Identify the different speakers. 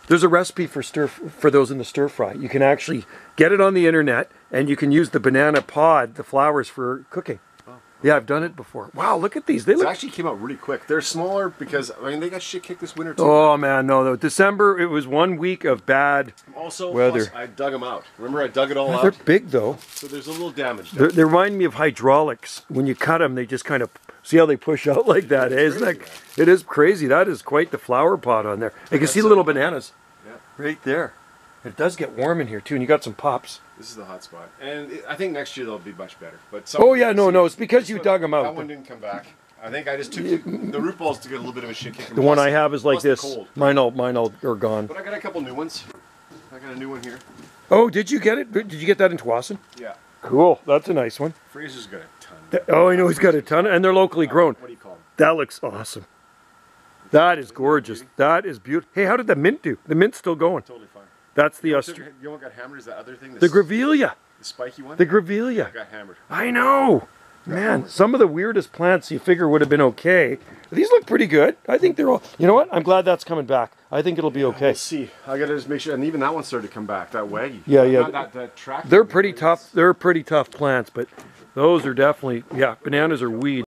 Speaker 1: There's a recipe for those in the stir fry. You can actually get it on the internet, and you can use the banana pod, the flowers, for cooking. Oh. Yeah, I've done it before. Wow, look at these. They
Speaker 2: actually came out really quick. They're smaller because, I mean, they got shit kicked this winter too.
Speaker 1: Oh man, no. December, it was 1 week of bad weather.
Speaker 2: Plus, I dug them out. Remember, I dug it all out?
Speaker 1: They're big though.
Speaker 2: So there's a little damage.
Speaker 1: They remind me of hydraulics. When you cut them, they just kind of, see how they push out like that, eh? Isn't that, it is crazy. That is quite the flower pot on there. You can see the little bananas right there. It does get warm in here too, and you got some pops.
Speaker 2: This is the hot spot. And I think next year they'll be much better. But
Speaker 1: oh yeah, no, it's because you dug them out.
Speaker 2: That one didn't come back. I think I just took the root balls to get a little bit of a shit kick.
Speaker 1: The one I have is like this. Mine all are gone.
Speaker 2: But I got a couple new ones. I got a new one here.
Speaker 1: Oh, did you get it? Did you get that in Tawasin?
Speaker 2: Yeah.
Speaker 1: Cool. That's a nice one.
Speaker 2: Fraser's got a ton.
Speaker 1: Oh, I know he's got a ton, and they're locally grown.
Speaker 2: What do you call them?
Speaker 1: That looks awesome. That is gorgeous. That is beautiful. Hey, how did the mint do? The mint's still going.
Speaker 2: Totally fine.
Speaker 1: That's the
Speaker 2: You know what got hammered is that other thing?
Speaker 1: The grevillea.
Speaker 2: The spiky one?
Speaker 1: The grevillea.
Speaker 2: Got hammered.
Speaker 1: I know. Man, some of the weirdest plants you figure would have been okay. These look pretty good. I think they're all... You know what? I'm glad that's coming back. I think it'll be okay.
Speaker 2: We'll see. I gotta just make sure. And even that one started to come back. That waggy.
Speaker 1: Yeah.
Speaker 2: That track.
Speaker 1: They're pretty tough. They're pretty tough plants, but those are definitely... Yeah, bananas are weed.